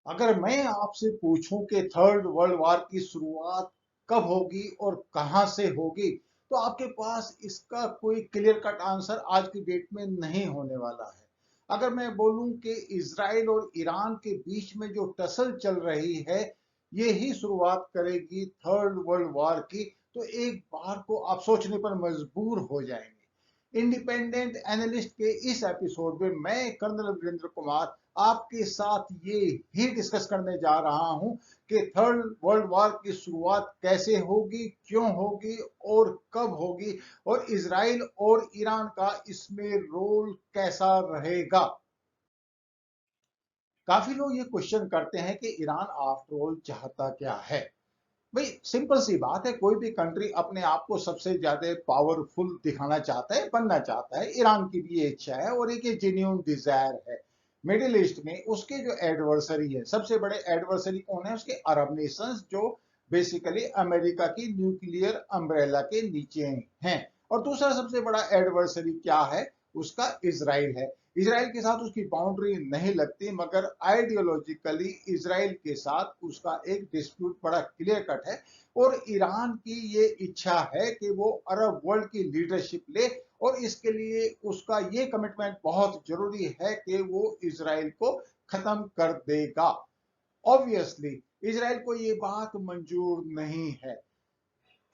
अगर मैं आपसे पूछूं कि थर्ड वर्ल्ड वॉर की शुरुआत कब होगी और कहां से होगी, तो आपके पास इसका कोई क्लियर कट आंसर आज की डेट में नहीं होने वाला है। अगर मैं बोलूं कि इसराइल और ईरान के बीच में जो टसल चल रही है, ये ही शुरुआत करेगी थर्ड वर्ल्ड वॉर की, तो एक बार को आप सोचने पर मजबूर हो जाएंगे। इंडिपेंडेंट एनालिस्ट के इस एपिसोड में मैं कर्नल वीरेंद्र कुमार आपके साथ ये ही डिस्कस करने जा रहा हूं कि थर्ड वर्ल्ड वॉर की शुरुआत कैसे होगी, क्यों होगी और कब होगी, और इसराइल और ईरान का इसमें रोल कैसा रहेगा। काफी लोग ये क्वेश्चन करते हैं कि ईरान आफ्टर ऑल चाहता क्या है। भाई सिंपल सी बात है, कोई भी कंट्री अपने आप को सबसे ज्यादा पावरफुल दिखाना चाहता है, बनना चाहता है। ईरान की भी ये इच्छा है और एक ये जेन्यून डिजायर है। मिडिल ईस्ट में उसके जो एडवर्सरी है, सबसे बड़े एडवर्सरी कौन है? उसके अरब नेशंस, जो बेसिकली अमेरिका की न्यूक्लियर अम्ब्रेला के नीचे हैं। और दूसरा सबसे बड़ा एडवर्सरी क्या है? उसका इसराइल है। इसराइल के साथ उसकी बाउंड्री नहीं लगती, मगर आइडियोलॉजिकली इसराइल के साथ उसका एक डिस्प्यूट बड़ा क्लियर कट है। और ईरान की ये इच्छा है कि वो अरब वर्ल्ड की लीडरशिप ले, और इसके लिए उसका ये कमिटमेंट बहुत जरूरी है कि वो इसराइल को खत्म कर देगा। ऑब्वियसली इसराइल को ये बात मंजूर नहीं है।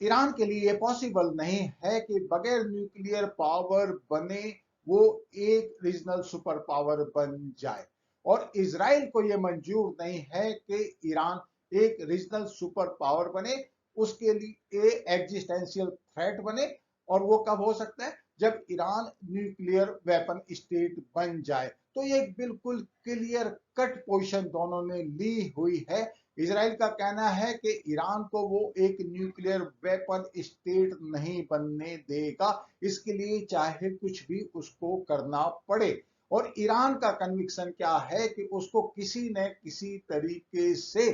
ईरान के लिए पॉसिबल नहीं है कि बगैर न्यूक्लियर पावर बने वो एक रीजनल सुपर पावर बन जाए। और इसराइल को यह मंजूर नहीं है कि ईरान एक रीजनल सुपर पावर बने, उसके लिए एग्जिस्टेंशियल थ्रेट बने। और वो कब हो सकता है? जब ईरान न्यूक्लियर वेपन स्टेट बन जाए। तो ये बिल्कुल क्लियर कट पोजीशन दोनों ने ली हुई है। इसराइल का कहना है कि ईरान को वो एक न्यूक्लियर वेपन स्टेट नहीं बनने देगा, इसके लिए चाहे कुछ भी उसको करना पड़े। और ईरान का कन्विक्शन क्या है कि उसको किसी न किसी तरीके से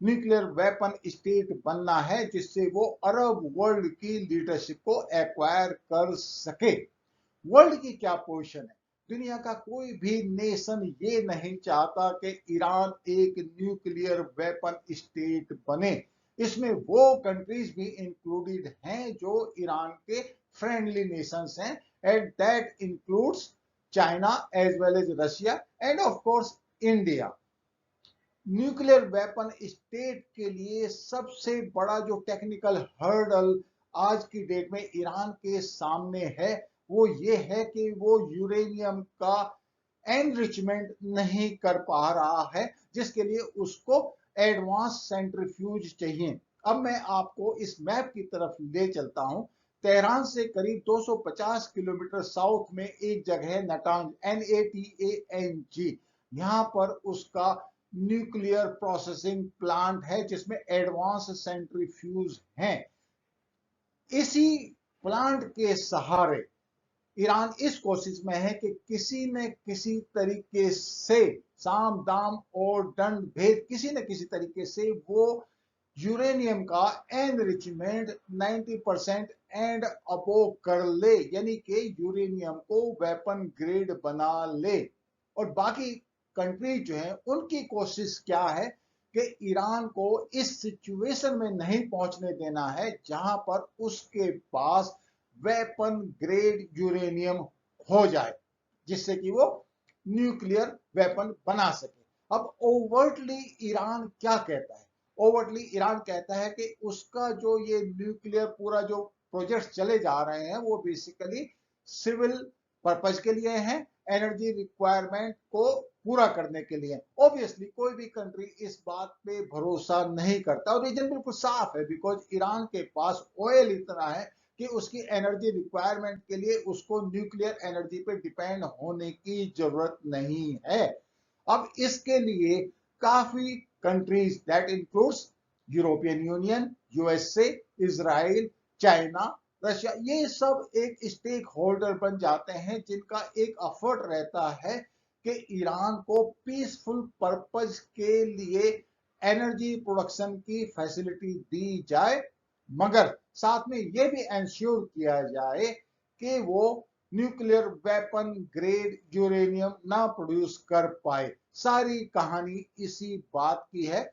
न्यूक्लियर वेपन स्टेट बनना है, जिससे वो अरब वर्ल्ड की लीडरशिप को एक्वायर कर सके। वर्ल्ड की क्या पोजीशन है? दुनिया का कोई भी नेशन ये नहीं चाहता कि ईरान एक न्यूक्लियर वेपन स्टेट बने। इसमें वो कंट्रीज भी इंक्लूडेड हैं जो ईरान के फ्रेंडली नेशंस हैं, and that includes China as well as Russia and of course India. Nuclear weapon state के लिए सबसे बड़ा जो टेक्निकल हर्डल आज की डेट में ईरान के सामने है, वो ये है कि वो यूरेनियम का एनरिचमेंट नहीं कर पा रहा है, जिसके लिए उसको एडवांस सेंट्रीफ्यूज चाहिए। अब मैं आपको इस मैप की तरफ ले चलता हूं। तेहरान से करीब 250 किलोमीटर साउथ में एक जगह है नटांज, NATANG। यहां पर उसका न्यूक्लियर प्रोसेसिंग प्लांट है, जिसमें एडवांस सेंट्रीफ्यूज हैं। इसी प्लांट के सहारे ईरान इस कोशिश में है कि किसी न किसी तरीके से, साम दाम और दंड भेद, किसी न किसी तरीके से वो यूरेनियम का एनरिचमेंट 90% एंड अबो कर ले, यानी कि यूरेनियम को वेपन ग्रेड बना ले। और बाकी कंट्री जो है उनकी कोशिश क्या है कि ईरान को इस सिचुएशन में नहीं पहुंचने देना है जहां पर उसके पास वेपन ग्रेड यूरेनियम हो जाए, जिससे कि वो न्यूक्लियर वेपन बना सके। अब ओवर्टली ईरान क्या कहता है? ओवर्टली ईरान कहता है कि उसका जो ये न्यूक्लियर पूरा जो प्रोजेक्ट चले जा रहे हैं, वो बेसिकली सिविल पर्पज के लिए हैं, एनर्जी रिक्वायरमेंट को पूरा करने के लिए। ऑब्वियसली कोई भी कंट्री इस बात पे भरोसा नहीं करता, और रीजन बिल्कुल साफ है, बिकॉज ईरान के पास ऑयल इतना है कि उसकी एनर्जी रिक्वायरमेंट के लिए उसको न्यूक्लियर एनर्जी पे डिपेंड होने की जरूरत नहीं है। अब इसके लिए काफी countries, that includes European union, USA, Israel, China, Russia, ये सब एक स्टेक होल्डर बन जाते हैं, जिनका एक एफर्ट रहता है कि ईरान को पीसफुल पर्पज के लिए एनर्जी प्रोडक्शन की फैसिलिटी दी जाए, मगर साथ में यह भी इंश्योर किया जाए कि वो न्यूक्लियर वेपन ग्रेड यूरेनियम ना प्रोड्यूस कर पाए। सारी कहानी इसी बात की है।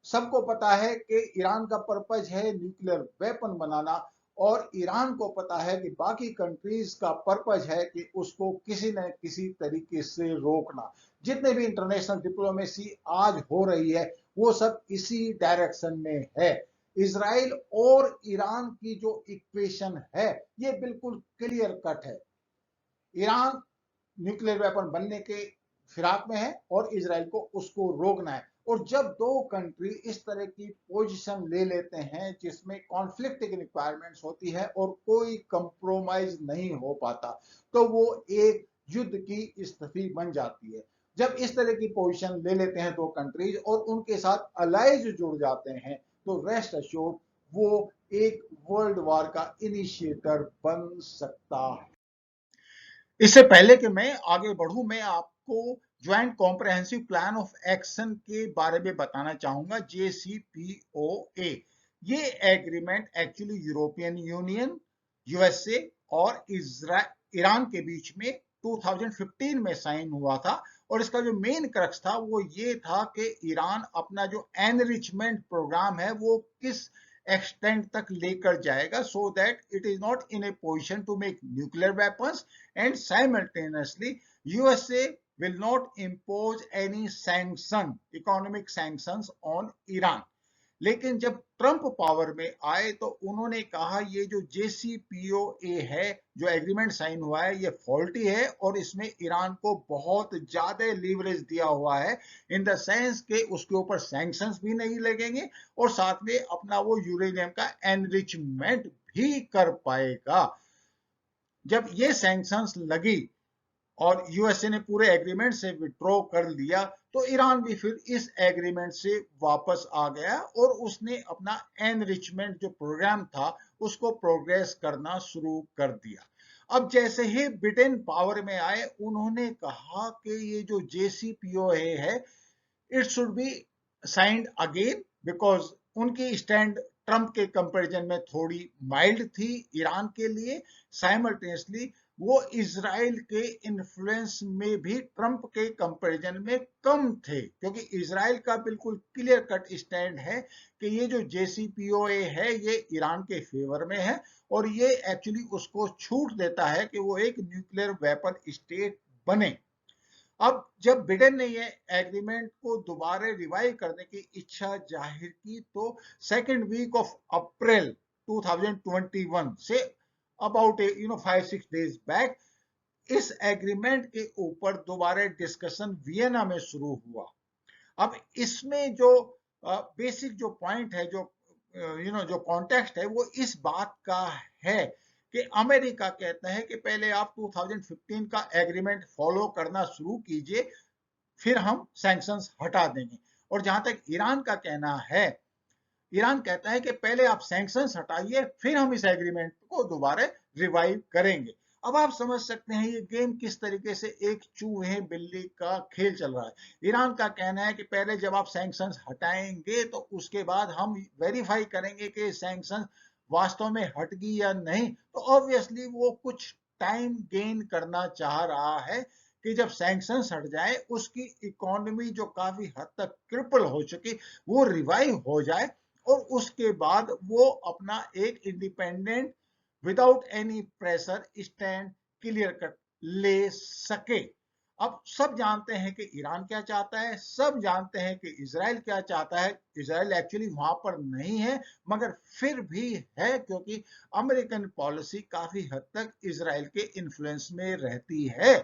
सबको पता है कि ईरान का पर्पज है न्यूक्लियर वेपन बनाना, और ईरान को पता है कि बाकी कंट्रीज का पर्पज है कि उसको किसी न किसी तरीके से रोकना। जितने भी इंटरनेशनल डिप्लोमेसी आज हो रही है वो सब इसी डायरेक्शन में है। इसराइल और ईरान की जो इक्वेशन है ये बिल्कुल क्लियर कट है। ईरान न्यूक्लियर वेपन बनने के फिराक में है और इसराइल को उसको रोकना है। और जब दो कंट्री इस तरह की पोजीशन ले लेते हैं जिसमें कॉन्फ्लिक्टिंग रिक्वायरमेंट्स होती है और कोई कंप्रोमाइज नहीं हो पाता, तो वो एक युद्ध की स्थिति बन जाती है। जब इस तरह की पोजीशन ले लेते हैं दो कंट्रीज और उनके साथ अलाइज जुड़ जाते हैं, तो रेस्ट अश्योर्ड वो एक वर्ल्ड वॉर का इनिशिएटर बन सकता है। इससे पहले कि मैं आगे बढ़ूं, मैं आपको joint comprehensive plan of action के बारे में बताना चाहूंगा, JCPOA। ये agreement actually European union, USA और ईरान के बीच में 2015 में साइन हुआ था। और इसका जो मेन क्रक्स था वो ये था कि ईरान अपना जो एनरिचमेंट प्रोग्राम है वो किस एक्सटेंट तक लेकर जाएगा, so that it is not in a position to make nuclear weapons, and simultaneously USA will not impose any economic sanctions on Iran। लेकिन जब ट्रंप पावर में आए तो उन्होंने कहा ये जो JCPOA है, जो एग्रीमेंट साइन हुआ है, ये फॉल्टी है और इसमें ईरान को बहुत ज्यादा लीवरेज दिया हुआ है, इन द सेंस के उसके ऊपर सैंक्शंस भी नहीं लगेंगे और साथ में अपना वो यूरेनियम का एनरिचमेंट भी कर पाएगा। जब ये सैंक्शंस लगी और यूएसए ने पूरे एग्रीमेंट से विड्रॉ कर लिया, तो ईरान भी फिर इस एग्रीमेंट से वापस आ गया और उसने अपना एनरिचमेंट जो प्रोग्राम था उसको प्रोग्रेस करना शुरू कर दिया। अब जैसे ही ब्रिटेन पावर में आए, उन्होंने कहा कि ये जो JCPOA है it should be signed again, because उनकी स्टैंड ट्रंप के कंपैरिजन में थोड़ी माइल्ड थी ईरान के लिए। साइमल्टेनियसली वो इसराइल के इन्फ्लुएंस में भी ट्रंप के कंपैरिजन में कम थे, क्योंकि इसराइल का बिल्कुल क्लियर कट स्टैंड है कि ये जो JCPOA है ये ईरान के फेवर में है और ये एक्चुअली उसको छूट देता है कि वो एक न्यूक्लियर वेपन स्टेट बने। अब जब बिडेन ने ये एग्रीमेंट को दोबारा रिवाइव करने की इच्छा जाहिर की, तो second week of April 2021 say about 5-6 days back इस एग्रीमेंट के ऊपर दोबारा डिस्कशन वियना में शुरू हुआ। अब इसमें जो बेसिक जो पॉइंट है, जो जो कॉन्टेक्स्ट है, वो इस बात का है कि अमेरिका कहता है कि पहले आप 2015 का एग्रीमेंट फॉलो करना शुरू कीजिए, फिर हम सैंक्शंस हटा देंगे। और जहां तक ईरान का कहना है, ईरान कहता है कि पहले आप सैंक्शंस हटाइए, फिर हम इस एग्रीमेंट को दोबारा रिवाइव करेंगे। अब आप समझ सकते हैं ये गेम किस तरीके से एक चूहे बिल्ली का खेल चल रहा है। ईरान का कहना है कि पहले जब आप सैंक्शंस हटाएंगे तो उसके बाद हम वेरीफाई करेंगे कि सैंक्शंस वास्तव में हट गई या नहीं। तो ऑब्वियसली वो कुछ टाइम गेन करना चाह रहा है कि जब सैंक्शंस हट जाए, उसकी इकोनॉमी जो काफी हद तक क्रिपल हो चुकी वो रिवाइव हो जाए और उसके बाद वो अपना एक independent without any pressure stand clear cut ले सके। अब सब जानते हैं कि ईरान क्या चाहता है, सब जानते हैं कि इसराइल क्या चाहता है। इसराइल एक्चुअली वहां पर नहीं है, मगर फिर भी है, क्योंकि अमेरिकन पॉलिसी काफी हद तक इसराइल के इन्फ्लुएंस में रहती है।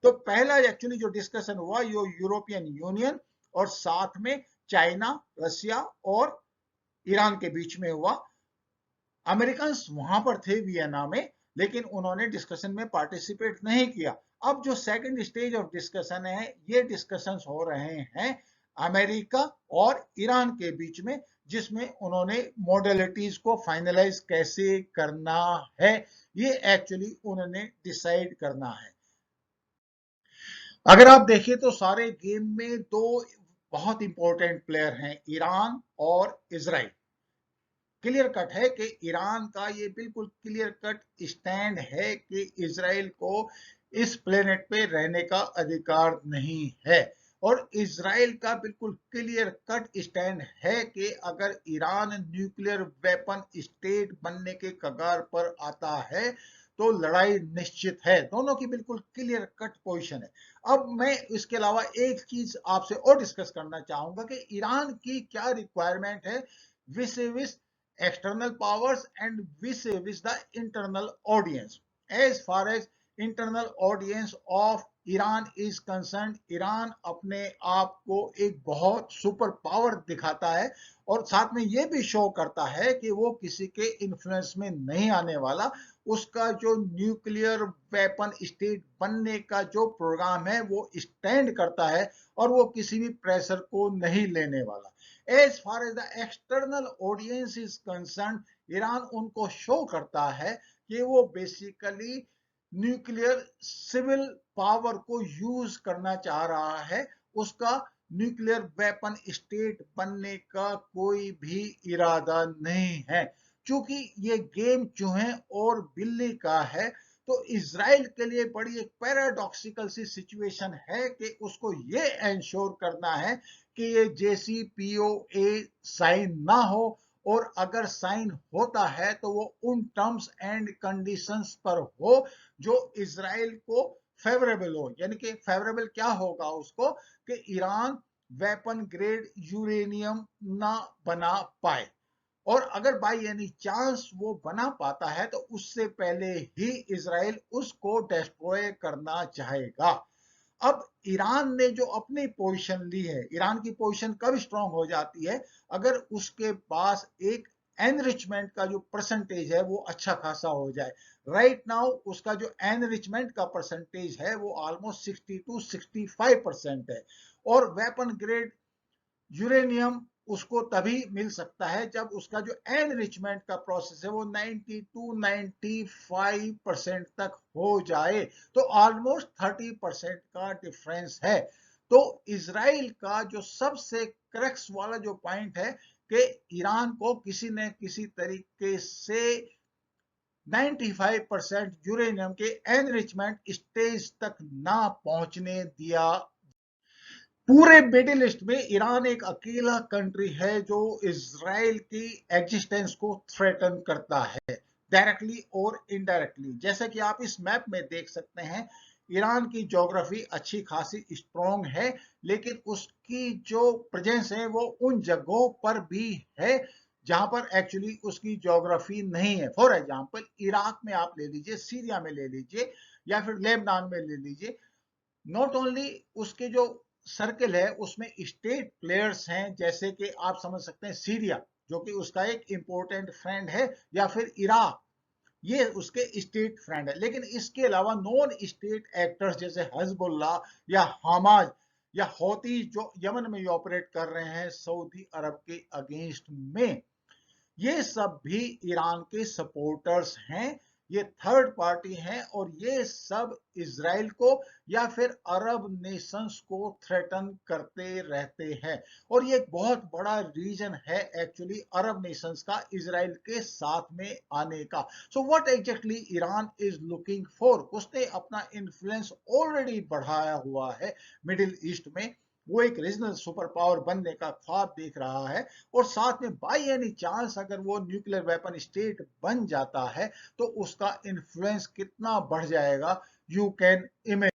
तो पहला एक्चुअली जो डिस्कशन हुआ ये यूरोपियन यूनियन और साथ में चाइना, रशिया और ईरान के बीच में हुआ। अमेरिकन वहां पर थे वियना में, लेकिन उन्होंने डिस्कशन में पार्टिसिपेट नहीं किया। अब जो सेकंड स्टेज ऑफ डिस्कशन है, ये डिस्कशंस हो रहे हैं अमेरिका और ईरान के बीच में, जिसमें उन्होंने मॉडलिटीज को फाइनलाइज कैसे करना है ये एक्चुअली उन्होंने डिसाइड करना है। अगर आप देखिए तो सारे गेम में दो बहुत इंपॉर्टेंट प्लेयर हैं, ईरान और इसराइल। क्लियर कट है कि ईरान का ये बिल्कुल क्लियर कट स्टैंड है कि इजराइल को इस प्लेनेट पे रहने का अधिकार नहीं है। और इजराइल का बिल्कुल क्लियर कट स्टैंड है कि अगर ईरान न्यूक्लियर वेपन स्टेट बनने के कगार पर आता है तो लड़ाई निश्चित है। दोनों की बिल्कुल क्लियर कट पोजीशन है। अब मैं इसके अलावा एक चीज आपसे और डिस्कस करना चाहूंगा कि ईरान की क्या रिक्वायरमेंट है विस external powers and vis-a-vis the internal audience. As far as internal audience of Iran is concern, Iran अपने आप को एक बहुत सुपर पावर दिखाता है और साथ में यह भी शो करता है कि वो किसी के इन्फ्लुएंस में नहीं आने वाला। उसका जो न्यूक्लियर वेपन स्टेट बनने का जो प्रोग्राम है वो स्टैंड करता है और वो किसी भी प्रेशर को नहीं लेने वाला। As far as the external audience is concerned, Iran उनको शो करता है कि वो बेसिकली न्यूक्लियर सिविल पावर को यूज करना चाह रहा है। उसका न्यूक्लियर वेपन स्टेट बनने का कोई भी इरादा नहीं है। क्योंकि ये गेम चूहे और बिल्ली का है तो इजराइल के लिए बड़ी एक पैराडॉक्सिकल सी सिचुएशन है कि उसको ये एंश्योर करना है कि ये JCPOA साइन ना हो, और अगर साइन होता है तो वो उन टर्म्स एंड कंडीशंस पर हो जो इजराइल को फेवरेबल हो। यानी कि फेवरेबल क्या होगा उसको कि ईरान वेपन ग्रेड यूरेनियम ना बना पाए, और अगर बाई एनी चांस वो बना पाता है तो उससे पहले ही इजराइल उसको डिस्ट्रॉय करना चाहेगा। अब ईरान ने जो अपनी पोजीशन ली है, ईरान की पोजीशन कब स्ट्रांग हो जाती है अगर उसके पास एक एनरिचमेंट का जो परसेंटेज है वो अच्छा खासा हो जाए। राइट नाउ उसका जो एनरिचमेंट का परसेंटेज है वो ऑलमोस्ट 60 to 65% है, और वेपन ग्रेड यूरेनियम उसको तभी मिल सकता है जब उसका जो एनरिचमेंट का प्रोसेस है वो 90 to 95% तक हो जाए। तो ऑलमोस्ट 30% का डिफरेंस है। तो इजराइल का जो सबसे क्रक्स वाला जो पॉइंट है कि ईरान को किसी न किसी तरीके से 95% यूरेनियम के एनरिचमेंट स्टेज तक ना पहुंचने दिया। पूरे मिडिल ईस्ट में ईरान एक अकेला कंट्री है जो इजराइल की एग्जिस्टेंस को थ्रेटन करता है, डायरेक्टली और इनडायरेक्टली। जैसे कि आप इस मैप में देख सकते हैं, ईरान की ज्योग्राफी अच्छी खासी स्ट्रॉन्ग है, लेकिन उसकी जो प्रेजेंस है वो उन जगहों पर भी है जहां पर एक्चुअली उसकी ज्योग्राफी नहीं है। फॉर एग्जाम्पल इराक में आप ले लीजिए, सीरिया में ले लीजिए, या फिर लेबनान में ले लीजिए। नॉट ओनली उसके जो सर्कल है उसमें स्टेट प्लेयर्स हैं, जैसे कि आप समझ सकते हैं सीरिया जो कि उसका एक इंपॉर्टेंट फ्रेंड है, या फिर इराक ये उसके स्टेट फ्रेंड है। लेकिन इसके अलावा नॉन स्टेट एक्टर्स जैसे हजबुल्ला या हमाज या हौती जो यमन में ऑपरेट कर रहे हैं सऊदी अरब के अगेंस्ट में, ये सब भी ईरान के सपोर्टर्स हैं। ये थर्ड पार्टी हैं और ये सब इजराइल को या फिर अरब नेशंस को थ्रेटन करते रहते हैं। और ये एक बहुत बड़ा रीजन है एक्चुअली अरब नेशंस का इजराइल के साथ में आने का। So what exactly Iran is looking for, उसने अपना इन्फ्लुएंस ऑलरेडी बढ़ाया हुआ है मिडिल ईस्ट में। वो एक रीजनल सुपर पावर बनने का ख्वाब देख रहा है, और साथ में बाई एनी चांस अगर वो न्यूक्लियर वेपन स्टेट बन जाता है तो उसका इन्फ्लुएंस कितना बढ़ जाएगा, you can imagine.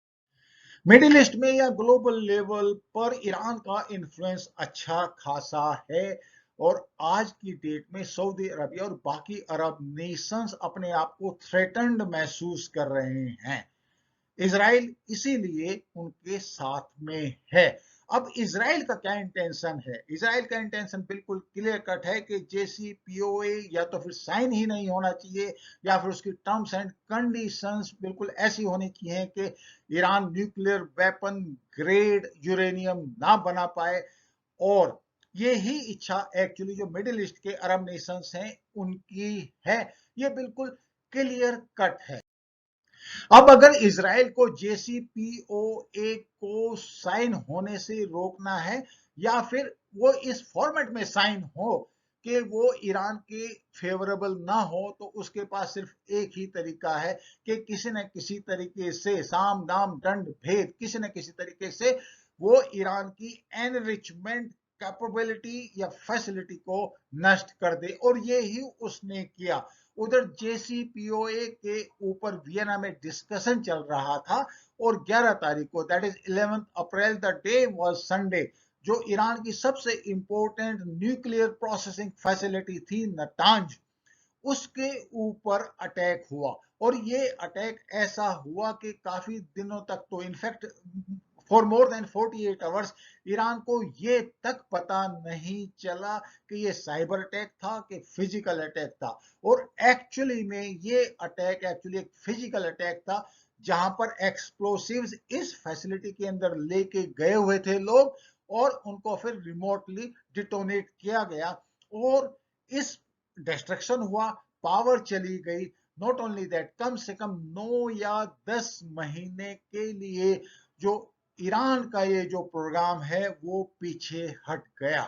Middle east में या ग्लोबल लेवल पर ईरान का इन्फ्लुएंस अच्छा खासा है, और आज की डेट में सऊदी अरबिया और बाकी अरब नेशंस अपने आप को थ्रेटन्ड महसूस कर रहे हैं। इजराइल इसीलिए उनके साथ में है। अब इजराइल का क्या इंटेंशन है? इजराइल का इंटेंशन बिल्कुल क्लियर कट है कि JCPOA या तो फिर साइन ही नहीं होना चाहिए, या फिर उसकी टर्म्स एंड कंडीशंस बिल्कुल ऐसी होनी चाहिए कि Iran nuclear weapon grade uranium ना बना पाए। और ये ही इच्छा एक्चुअली जो मिडिल ईस्ट के अरब नेशंस हैं उनकी है। ये बिल्कुल क्लियर कट है। अब अगर इजराइल को JCPOA को साइन होने से रोकना है, या फिर वो इस फॉर्मेट में साइन हो कि वो ईरान के फेवरेबल ना हो, तो उसके पास सिर्फ एक ही तरीका है कि किसी न किसी तरीके से, साम दाम दंड भेद, किसी न किसी तरीके से वो ईरान की एनरिचमेंट कैपेबिलिटी या फैसिलिटी को नष्ट कर दे। और ये ही उसने किया। उधर जेसीपीओए के ऊपर वियना में डिस्कशन चल रहा था, और 11 तारीख को, that is 11 April, the day was Sunday, जो ईरान की सबसे इंपॉर्टेंट न्यूक्लियर प्रोसेसिंग फैसिलिटी थी नटांज, उसके ऊपर अटैक हुआ। और ये अटैक ऐसा हुआ कि काफी दिनों तक, तो in fact for more than 48 hours, Iran को ये तक पता नहीं चला कि ये साइबर अटैक था कि फिजिकल अटैक था। और एक्चुअली में ये अटैक एक्चुअली एक फिजिकल अटैक था, जहां पर एक्सप्लोसिव्स इस फैसिलिटी के अंदर लेके गए हुए थे लोग, और उनको फिर रिमोटली डिटोनेट किया गया, और इस डिस्ट्रक्शन हुआ, पावर चली गई। नॉट ओनली दैट, कम से कम 9 या 10 महीने के लिए जो ईरान का ये जो प्रोग्राम है वो पीछे हट गया।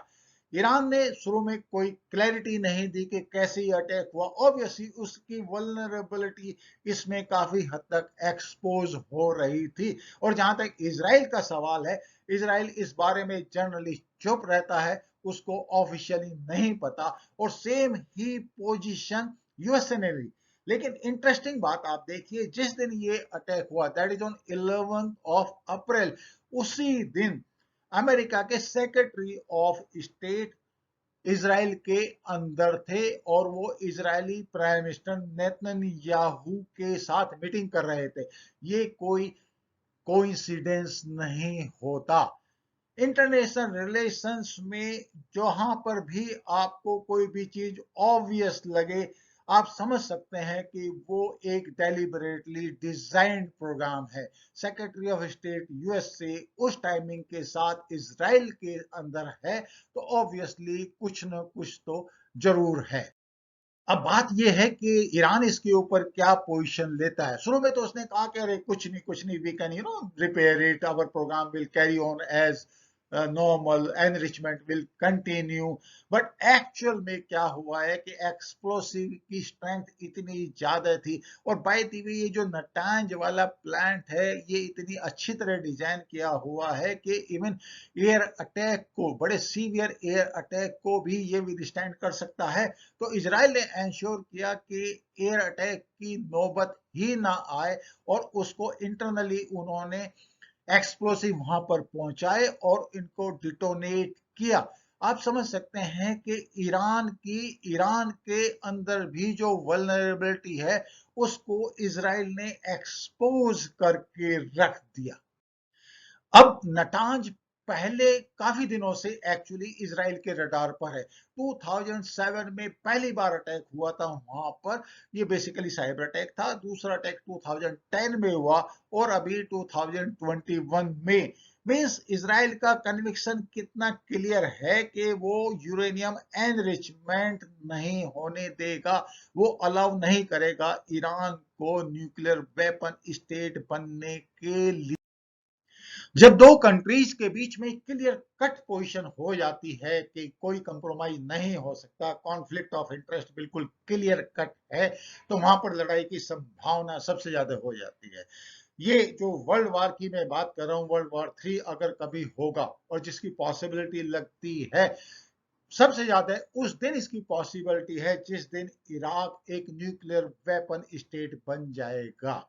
ईरान ने शुरू में कोई क्लैरिटी नहीं दी कि कैसे ये अटैक हुआ। ऑब्वियसली उसकी वल्नरेबिलिटी इसमें काफी हद तक एक्सपोज हो रही थी। और जहां तक इसराइल का सवाल है, इसराइल इस बारे में जनरली चुप रहता है, उसको ऑफिशियली नहीं पता, और सेम ही पोजीशन यूएसए ने ली। लेकिन इंटरेस्टिंग बात आप देखिए, जिस दिन ये अटैक हुआ, that is on 11 of April, उसी दिन अमेरिका के सेक्रेटरी ऑफ स्टेट इजराइल के अंदर थे, और वो इजरायली प्राइम मिनिस्टर नेतन्याहू के साथ मीटिंग कर रहे थे। ये कोई कोइंसिडेंस नहीं होता। इंटरनेशनल रिलेशंस में जहां पर भी आपको कोई भी चीज ऑब्वियस लगे, आप समझ सकते हैं कि वो एक डेलिबरेटली डिजाइंड प्रोग्राम है। सेक्रेटरी ऑफ स्टेट यूएसए उस टाइमिंग के साथ इसराइल के अंदर है, तो ऑब्वियसली कुछ न कुछ तो जरूर है। अब बात यह है कि ईरान इसके ऊपर क्या पोजीशन लेता है। शुरू में तो उसने कहा कि अरे कुछ नहीं, we can repair it, our program will carry on as normal, enrichment will continue. But actual में क्या हुआ है कि एक्सप्लोसिव की स्ट्रेंथ इतनी ज्यादा थी। और बाय द वे, ये जो नटांज वाला प्लांट है, ये इतनी अच्छी तरह डिजाइन किया हुआ है कि इवन एयर अटैक को, बड़े सीवियर एयर अटैक को भी ये विदस्टैंड कर सकता है। तो इसराइल ने एंश्योर किया कि एयर अटैक की नौबत ही ना आए, और उसको इंटरनली उन्होंने एक्सप्लोसिव वहां पर पहुंचाए और इनको डिटोनेट किया। आप समझ सकते हैं कि ईरान के अंदर भी जो वल्नरेबिलिटी है, उसको इसराइल ने एक्सपोज करके रख दिया। अब नटांज पहले काफी दिनों से एक्चुअली इसराइल के रडार पर है। 2007 में पहली बार अटैक हुआ था वहां पर। ये बेसिकली साइबर अटैक था। दूसरा अटैक 2010 में हुआ, और अभी 2021 में। मींस इसराइल का कन्विक्शन कितना क्लियर है कि वो यूरेनियम एनरिचमेंट नहीं होने देगा, वो अलाउ नहीं करेगा ईरान को न्यूक्लियर वेपन स्टेट बनने के लिए। जब दो कंट्रीज के बीच में क्लियर कट पोजीशन हो जाती है कि कोई कंप्रोमाइज नहीं हो सकता, कॉन्फ्लिक्ट ऑफ इंटरेस्ट बिल्कुल क्लियर कट है, तो वहां पर लड़ाई की संभावना सबसे ज्यादा हो जाती है। ये जो वर्ल्ड वार की मैं बात कर रहा हूँ, वर्ल्ड वार 3 अगर कभी होगा, और जिसकी पॉसिबिलिटी लगती है सबसे ज्यादा, उस दिन इसकी पॉसिबिलिटी है जिस दिन इराक एक न्यूक्लियर वेपन स्टेट बन जाएगा।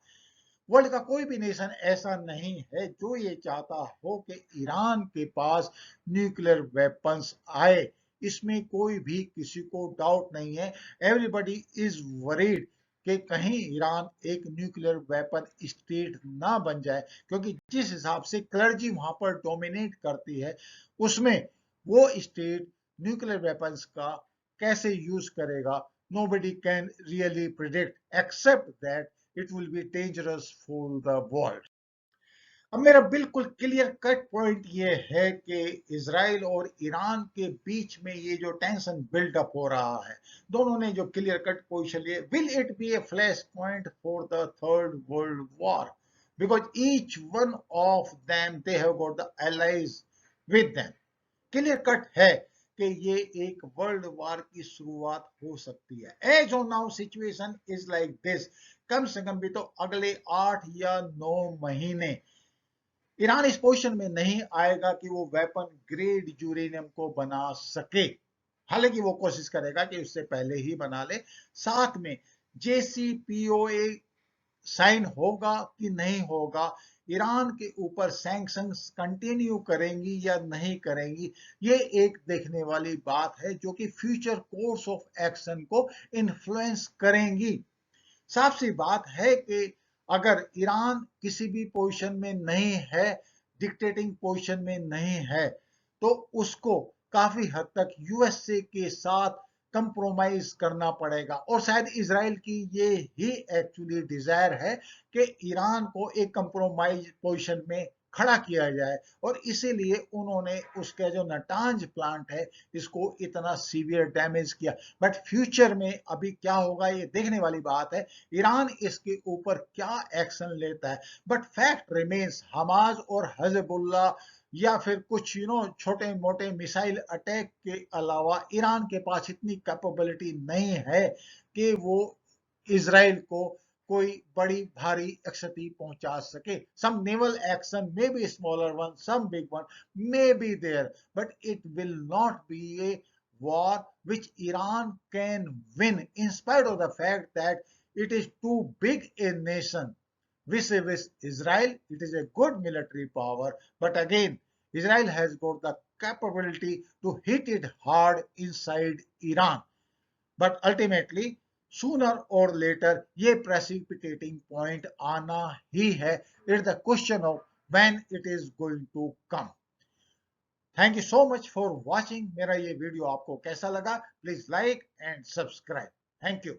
वर्ल्ड का कोई भी नेशन ऐसा नहीं है जो ये चाहता हो कि ईरान के पास न्यूक्लियर वेपन्स आए। इसमें कोई भी किसी को डाउट नहीं है। एवरीबडी इज वरीड कि कहीं ईरान एक न्यूक्लियर वेपन स्टेट ना बन जाए, क्योंकि जिस हिसाब से क्लर्जी वहां पर डोमिनेट करती है, उसमें वो स्टेट न्यूक्लियर वेपन्स का कैसे यूज करेगा, nobody can really predict, except that it will be dangerous for the world. अब मेरा बिल्कुल क्लियर कट पॉइंट ये है कि इसराइल और ईरान के बीच में ये जो टेंशन बिल्डअप हो रहा है, दोनों ने जो क्लियर कट पोजिशन लिए, will it be A flash point for the third world war, because each one of them they have got the allies with them. Clear cut है कि ये एक वर्ल्ड वार की शुरुआत हो सकती है। As on now situation is like this. कम से कम भी तो अगले 8 या 9 महीने ईरान इस पोजीशन में नहीं आएगा कि वो वेपन ग्रेड यूरेनियम को बना सके। हालांकि वो कोशिश करेगा कि उससे पहले ही बना ले। साथ में जेसीपीओए साइन होगा कि नहीं होगा, ईरान के ऊपर सैंक्शंस कंटिन्यू करेंगी या नहीं करेंगी, ये एक देखने वाली बात है जो कि फ्यूचर कोर्स ऑफ एक्शन को इन्फ्लुएंस करेंगी। साफ सी बात है कि अगर ईरान किसी भी पोजीशन में नहीं है, डिक्टेटिंग पोजीशन में नहीं है, तो उसको काफी हद तक यूएसए के साथ कंप्रोमाइज करना पड़ेगा। और शायद इसराइल की ये ही एक्चुअली डिजायर है कि ईरान को एक कंप्रोमाइज पोजीशन में खड़ा किया जाए, और इसीलिए उन्होंने उसका जो नटांज प्लांट है इसको इतना सीवियर डैमेज किया। बट फ्यूचर में अभी क्या होगा ये देखने वाली बात है, ईरान इसके ऊपर क्या एक्शन लेता है। बट फैक्ट रिमेन्स, हमास और हजबुल्ला या फिर कुछ छोटे मोटे मिसाइल अटैक के अलावा ईरान के पास इतनी कैपेबिलिटी नहीं है कि वो इसराइल को कोई बड़ी भारी क्षति पहुंचा सके। Some naval action may be smaller one, some big one may be there, but it will not be a war which Iran can win, in spite of the fact that it is too big a nation. Vis-a-vis Israel, it is a good military power, but again, Israel has got the capability to hit it hard inside Iran. But ultimately, sooner or later, ये precipitating point आना ही है. It's the question of when it is going to come. Thank you so much for watching. मेरा ये video आपको कैसा लगा, please like and subscribe. Thank you.